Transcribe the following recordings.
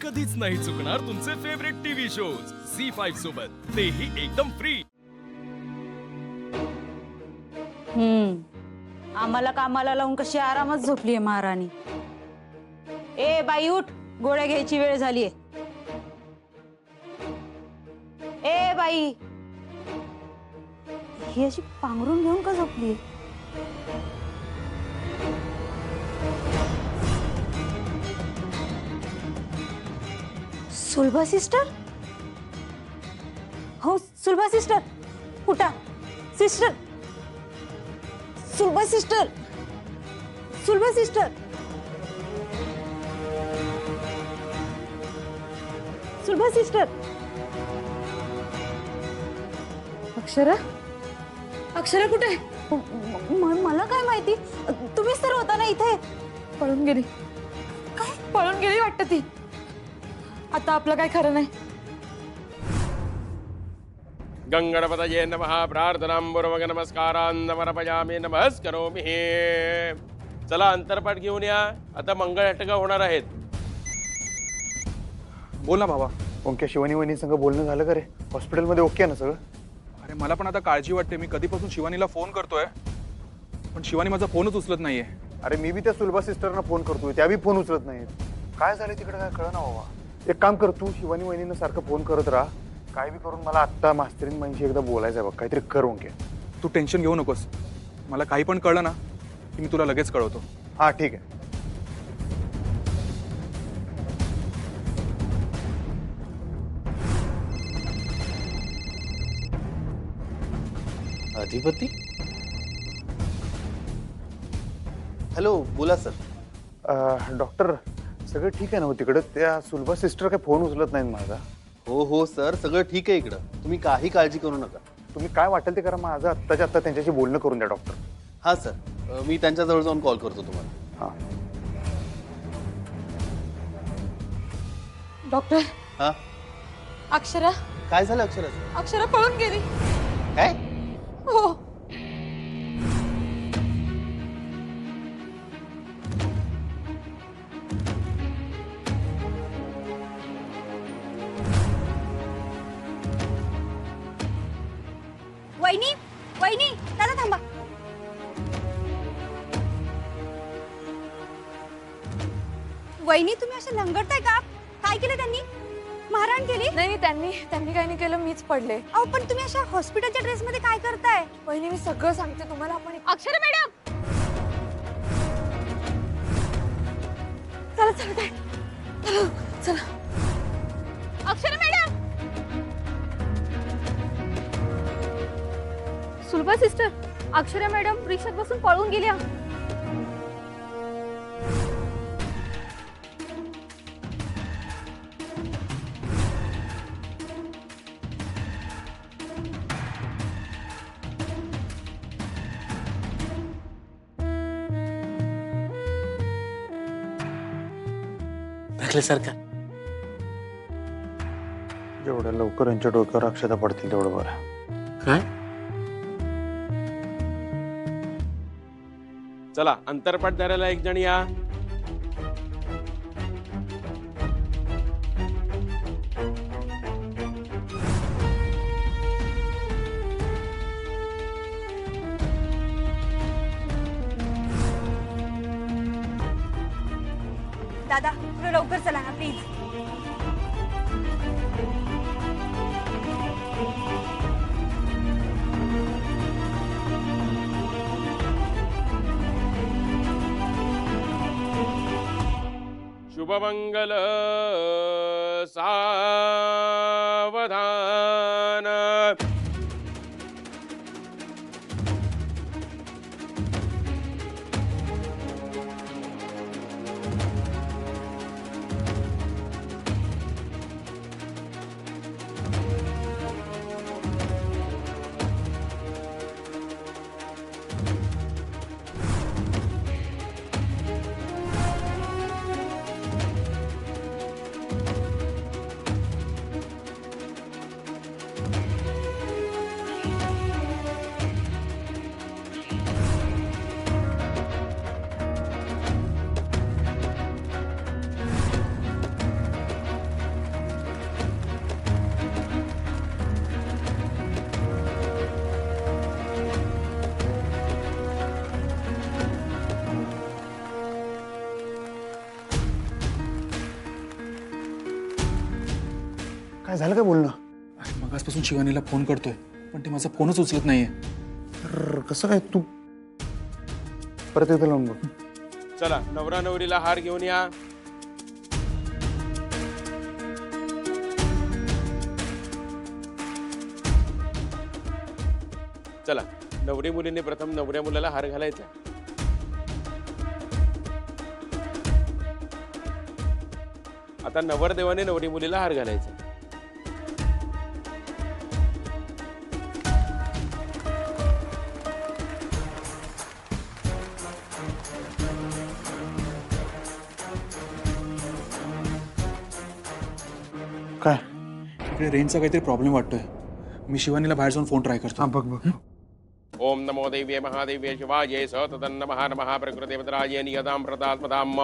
कधीच नाही चुकणार तुमचे फेवरेट टीव्ही शोज झी5 सोबत, तेही एकदम फ्री। आम्हाला कामाला लावून कशी आरामात झोपलीये महाराणी। ए बाई उठ, गोळ्या घ्यायची वेळ झालीये। ए बाई, ही अशी पांघरून घेऊन का झोपलीये? सुलभा सिस्टर? हो सुलभा सिस्टर, उठा sister, Sulabha sister, Sulabha sister, Sulabha sister. Akshara, Akshara कुठे आहे? मला काय माहिती, तुम्हीच तर होता ना इथे। पळून गेली। काय पळून गेली वाटतं ती? आता आपलं काय खरं नाही। गंगणपतये नमः प्रार्थनांबुर्वग नमस्कारान् समर्पयामि नमस्करोमि। चला अंतरपाठ घेऊन या, आता मंगळाष्टका होणार आहेत। बोल ना बाबा। ओंक्या शिवानी वहिनी संग बोलणं झालं का रे? हॉस्पिटलमध्ये ओके ना सगळं? अरे मला पण आता काळजी वाटते। मी कधीपासून शिवानीला फोन करतोय, पण शिवानी माझा फोनच उचलत नाहीये। अरे मी बी त्या सुलभा सिस्टरना फोन करतोय, त्या बी फोन उचलत नाहीत। काय झालं तिकडे काय कळना बाबा। एक काम कर, तू शिवानी वहिनींना सारखं फोन करत राहा। काय बी करून मला आत्ता मास्तरीन माझी एकदा बोलायचं आहे बघ, काहीतरी कर ओंक्या। तू टेन्शन घेऊ नकोस, मला काही पण कळलं ना की मी तुला लगेच कळवतो। हा ठीक आहे। अधिपती, हॅलो बोला सर। डॉक्टर सगळं ठीक आहे ना तिकडं? त्या सुलभा सिस्टर काय फोन उचलत नाहीत माझा। हो हो सर, सगळं ठीक आहे इकडं, तुम्ही काही काळजी करू नका। तुम्ही काय वाटेल ते करा, माझं आत्ताच्या आत्ता त्यांच्याशी बोलणं करून द्या डॉक्टर। हां सर, मी त्यांच्याजवळ जाऊन कॉल करतो तुम्हाला। हां डॉक्टर, हां अक्षरा, काय झालं अक्षराचं? अक्षरा पळून गेली। काय? हो वहिनी, वहिनी दादा थांबा। वहिनी तुम्ही असं लंगडताय का? काय केलं त्यांनी? मारहाण केली? नाही त्यांनी काही नाही केलं, मीच पडले। अहो पण तुम्ही अशा हॉस्पिटलच्या ड्रेस मध्ये काय करताय? वहिनी मी सगळं सांगते तुम्हाला। आपण अक्षरा मॅडम, चला चला काय चला। Akshara madam, Sulabha sister, Akshara madam रिक्षात बसून पळून गेल्या। सरकार जेवढ्या लवकर यांच्या डोक्यावर अक्षता पडतील तेवढं बरं। काय? चला अंतरपाठ धरायला एक जण या। दादा थोडं लवकर चला ना प्लीज। शुभमंगल सावधान। काय झालं काय बोलणं? अरे मगासपासून शिवानीला फोन करतोय पण ती माझा फोनच उचलत नाहीये. अरे, कसं काय तू परत एकदा लावून बघ. चला नवरा नवरीला हार घेऊन या. चला नवरी मुलीने प्रथम नवऱ्या मुलाला हार घालायचा. आता नवरदेवाने नवरी मुलीला हार घालायचा. काय? इकडे रेंजचा काहीतरी प्रॉब्लेम वाटतोय. मी शिवानीला बाहेर जाऊन फोन ट्राय करतो. हा बघ बघ. ओम नमो देव्ये महादेव्ये शिवाय स तदन्नमः नमः प्रकृतिपतराय नियतां प्रदात्मताम्.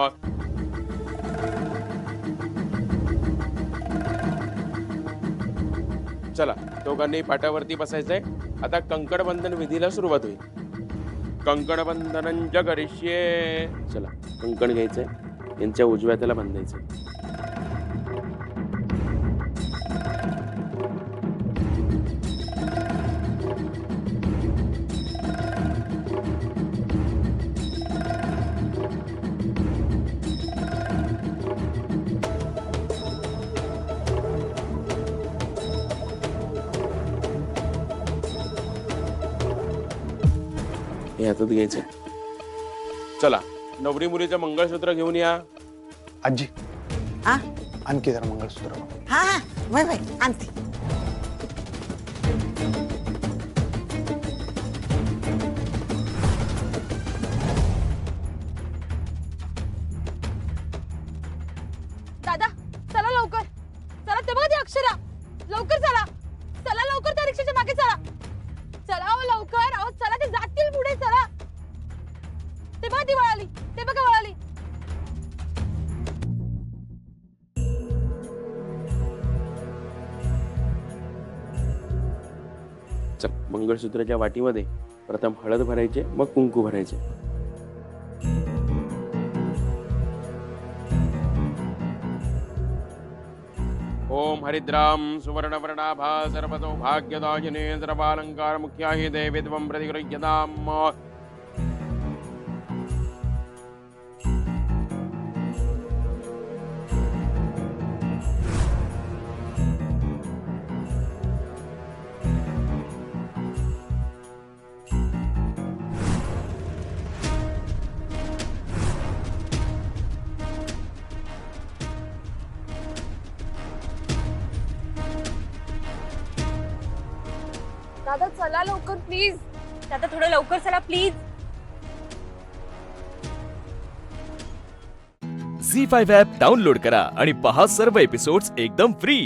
चला दोघांनी पाटावरती बसायचंय. आता कंकणबंधन विधीला सुरुवात होईल. कंकणबंधनं च करिष्ये. चला कंकण घ्यायचंय, यांच्या उजव्या हाताला बांधायचंय. हे हातात घ्यायचंय. चला नवरी मुलीचं मंगळसूत्र घेऊन या. आजी हा आणखी जरा मंगळसूत्र. हा हा वय वय आणते. दादा चला लवकर, चला ते बघा ती अक्षरा. लवकर चला, चला लवकर त्या रिक्षाच्या मागे चला. चला अहो लवकर, अहो चला ते जातील पुढे. चला ते बघा ती वळाली, ते बघा वळाली. चल मंगळसूत्राच्या वाटीमध्ये प्रथम हळद भरायचे, मग कुंकू भरायचे. ओम हरिद्राम सुवर्णवर्णाभा सर्वतो भाग्यदायिने सर्वालंकार मुख्याहि देवी त्वं प्रतिगृह्यताम्. दादा चला लवकर प्लीज. दादा थोडं लवकर चला प्लीज. झी 5 ॲप डाउनलोड करा आणि पहा सर्व एपिसोड्स एकदम फ्री.